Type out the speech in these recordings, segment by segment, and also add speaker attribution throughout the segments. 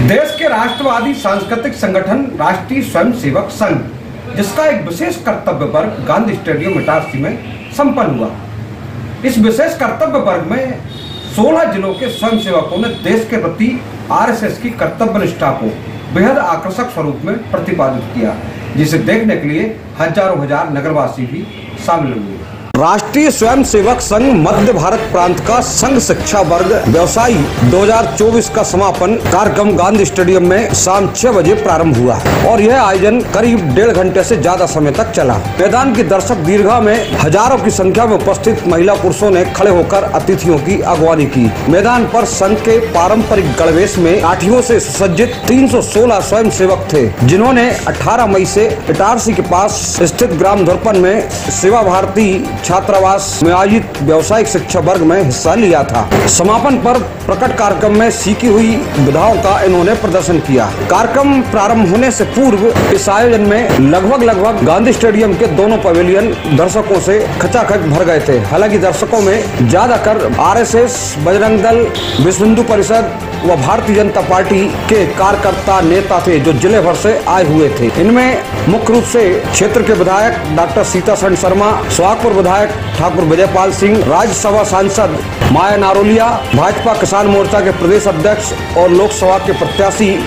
Speaker 1: देश के राष्ट्रवादी सांस्कृतिक संगठन राष्ट्रीय स्वयंसेवक संघ, जिसका एक विशेष कर्तव्य वर्ग गांधी स्टेडियम इटारसी में संपन्न हुआ। इस विशेष कर्तव्य वर्ग में 16 जिलों के स्वयंसेवकों ने देश के प्रति आरएसएस की कर्तव्य निष्ठा को बेहद आकर्षक स्वरूप में प्रतिपादित किया, जिसे देखने के लिए हजारों हजार नगरवासी भी शामिल हुए। राष्ट्रीय स्वयंसेवक संघ मध्य भारत प्रांत का संघ शिक्षा वर्ग व्यवसायी 2024 का समापन कार्यक्रम गांधी स्टेडियम में शाम 6 बजे प्रारंभ हुआ और यह आयोजन करीब 1.5 घंटे से ज्यादा समय तक चला। मैदान की दर्शक दीर्घा में हजारों की संख्या में उपस्थित महिला पुरुषों ने खड़े होकर अतिथियों की अगवानी की। मैदान पर संघ के पारंपरिक गणवेश में काठियों से सुसज्जित 316 स्वयंसेवक थे, जिन्होंने 18 मई से इटारसी के पास स्थित ग्राम धुरपन में सेवा भारती छात्रावास में आयोजित व्यावसायिक शिक्षा वर्ग में हिस्सा लिया था। समापन पर प्रकट कार्यक्रम में सीखी हुई विधाओं का इन्होंने प्रदर्शन किया। कार्यक्रम प्रारंभ होने से पूर्व इस आयोजन में लगभग गांधी स्टेडियम के दोनों पवेलियन दर्शकों से खचाखच भर गए थे। हालांकि दर्शकों में ज्यादातर आरएसएस, बजरंग दल, विश्व हिंदू परिषद व भारतीय जनता पार्टी के कार्यकर्ता नेता थे, जो जिले भर से आए हुए थे। इनमें मुख्य रूप से क्षेत्र के विधायक डॉक्टर सीतासरण शर्मा, सोहागपुर विधायक ठाकुर विजयपाल सिंह, राज्यसभा सांसद माया नारोलिया, भाजपा किसान मोर्चा के प्रदेश अध्यक्ष और लोकसभा के प्रत्याशी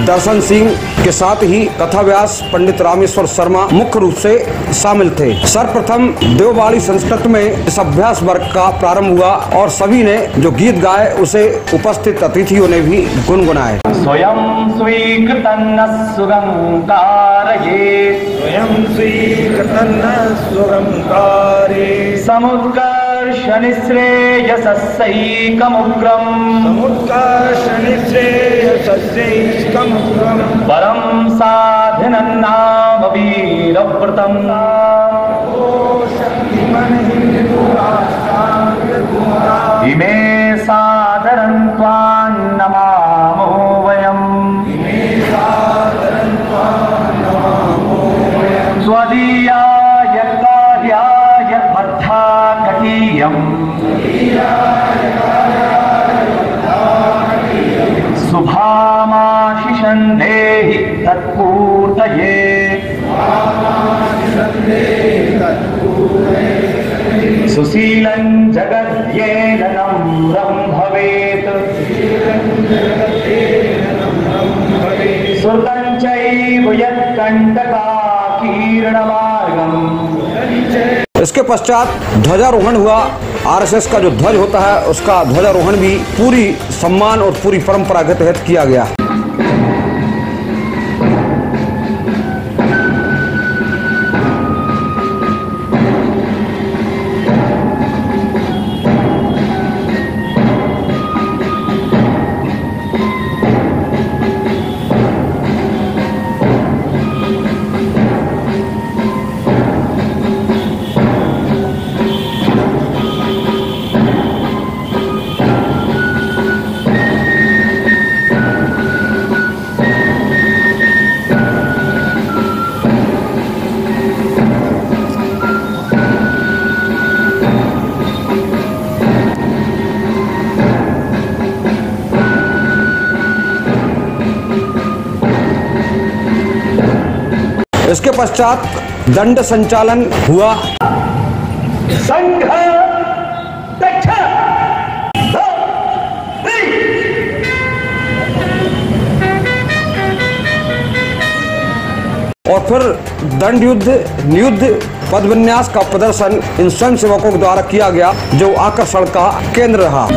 Speaker 1: दर्शन सिंह के साथ ही कथा व्यास पंडित रामेश्वर शर्मा मुख्य रूप से शामिल थे। सर्वप्रथम देववाड़ी संस्कृत में इस अभ्यास वर्ग का प्रारंभ हुआ और सभी ने जो गीत गाए उसे उपस्थित अतिथियों ने भी गुनगुनाए।
Speaker 2: स्वयं स्वीकृतन्न सुगम कारये,
Speaker 3: स्वयं स्वीकृतन्न सुगम कारये,
Speaker 2: समुत्कर्ष निःश्रेयसस्यैकमुग्रम्,
Speaker 3: समुत्कर्ष निःश्रेयसस्यैकमुग्रम्,
Speaker 2: परं साधनं नाम वीरव्रतम्, इमे सादरं त्वां नमामो वयम्, स्वदीयाय कार्याय बद्धाकटीयम्, शुभामाशिषं देहि तत्पूर्तये, सुशीलं जगद्येन नम्रं भवेत्, श्रुतं चैव यत्कण्टकाकीर्णमार्गम्।
Speaker 1: इसके पश्चात ध्वजारोहण हुआ। आरएसएस का जो ध्वज होता है उसका ध्वजारोहण भी पूरी सम्मान और पूरी परंपरा के तहत किया गया। इसके पश्चात दंड संचालन हुआ।
Speaker 2: संघ
Speaker 1: और फिर दंड युद्ध, नियुद्ध, पद विन्यास का प्रदर्शन इन स्वयंसेवकों के द्वारा किया गया, जो आकर्षण का केंद्र रहा।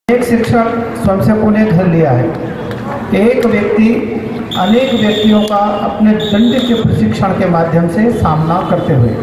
Speaker 4: एक शिक्षक स्वयंसेवकों ने घर लिया है। एक व्यक्ति अनेक व्यक्तियों का अपने दंड के प्रशिक्षण के माध्यम से सामना करते हुए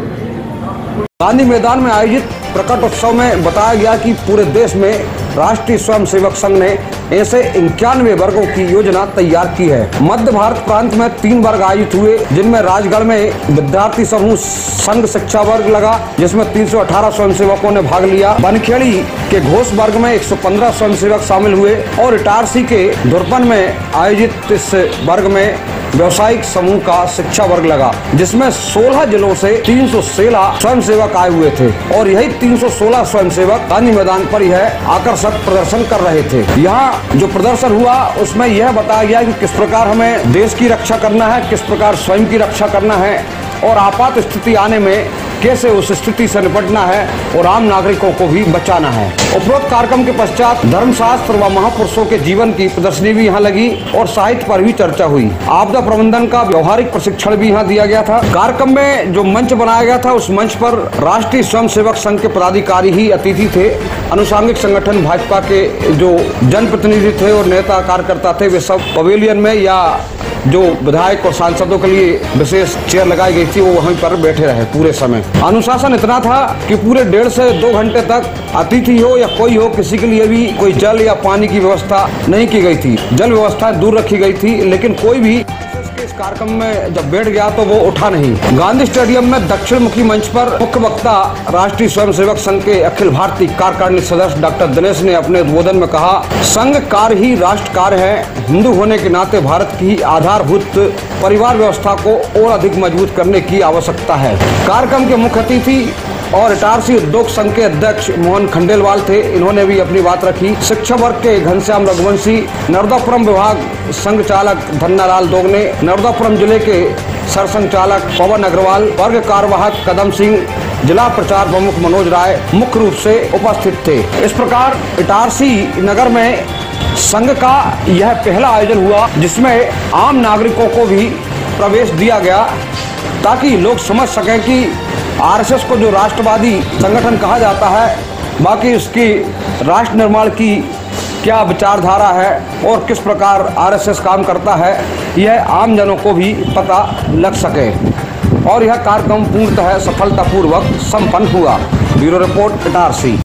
Speaker 1: गांधी मैदान में आयोजित प्रकट उत्सव में बताया गया कि पूरे देश में राष्ट्रीय स्वयंसेवक संघ ने ऐसे 91 वर्गों की योजना तैयार की है। मध्य भारत प्रांत में 3 वर्ग आयोजित हुए, जिनमें राजगढ़ में विद्यार्थी समूह संघ शिक्षा वर्ग लगा, जिसमें 318 स्वयंसेवकों ने भाग लिया। बनखेड़ी के घोष वर्ग में 115 स्वयंसेवक शामिल हुए और इटारसी के धुरपन में आयोजित इस वर्ग में व्यवसायिक समूह का शिक्षा वर्ग लगा, जिसमें 16 जिलों से 316 स्वयंसेवक आए हुए थे और यही 316 स्वयंसेवक गांधी मैदान पर यह आकर्षक प्रदर्शन कर रहे थे। यहाँ जो प्रदर्शन हुआ उसमें यह बताया गया कि किस प्रकार हमें देश की रक्षा करना है, किस प्रकार स्वयं की रक्षा करना है और आपात स्थिति आने में कैसे उस स्थिति से निपटना है और आम नागरिकों को भी बचाना है। उपरोक्त कार्यक्रम के पश्चात धर्मशास्त्र व महापुरुषों के जीवन की प्रदर्शनी भी यहाँ लगी और साहित्य पर भी चर्चा हुई। आपदा प्रबंधन का व्यवहारिक प्रशिक्षण भी यहाँ दिया गया था। कार्यक्रम में जो मंच बनाया गया था उस मंच पर राष्ट्रीय स्वयंसेवक संघ के पदाधिकारी ही अतिथि थे। अनुसांगिक संगठन भाजपा के जो जनप्रतिनिधि थे और नेता कार्यकर्ता थे वे सब पवेलियन में या जो विधायक और सांसदों के लिए विशेष चेयर लगाई गई थी वो वहीं पर बैठे रहे पूरे समय। अनुशासन इतना था कि पूरे 1.5 से 2 घंटे तक अतिथि हो या कोई हो किसी के लिए भी कोई जल या पानी की व्यवस्था नहीं की गई थी। जल व्यवस्था दूर रखी गई थी, लेकिन कोई भी इस कार्यक्रम में जब बैठ गया तो वो उठा नहीं। गांधी स्टेडियम में दक्षिण मुखी मंच पर मुख्य वक्ता राष्ट्रीय स्वयंसेवक संघ के अखिल भारतीय कार्यकारिणी सदस्य डॉक्टर दिनेश ने अपने उद्बोधन में कहा, संघ कार्य ही राष्ट्र कार्य है। हिंदू होने के नाते भारत की आधारभूत परिवार व्यवस्था को और अधिक मजबूत करने की आवश्यकता है। कार्यक्रम के मुख्य अतिथि और इटारसी उद्योग संघ के अध्यक्ष मोहन खंडेलवाल थे, इन्होंने भी अपनी बात रखी। शिक्षा वर्ग के घनश्याम रघुवंशी, नर्मदापुरम विभाग संघ चालक धन्नालाल दोगने, नर्मदापुरम जिले के सरसंघचालक पवन अग्रवाल, वर्ग कार्यवाहक कदम सिंह, जिला प्रचार प्रमुख मनोज राय मुख्य रूप से उपस्थित थे। इस प्रकार इटारसी नगर में संघ का यह पहला आयोजन हुआ जिसमें आम नागरिकों को भी प्रवेश दिया गया ताकि लोग समझ सकें कि आरएसएस को जो राष्ट्रवादी संगठन कहा जाता है, बाकी उसकी राष्ट्र निर्माण की क्या विचारधारा है और किस प्रकार आरएसएस काम करता है, यह आम जनों को भी पता लग सके। और यह कार्यक्रम पूर्णतः सफलतापूर्वक संपन्न हुआ। Bureau report Itarsi.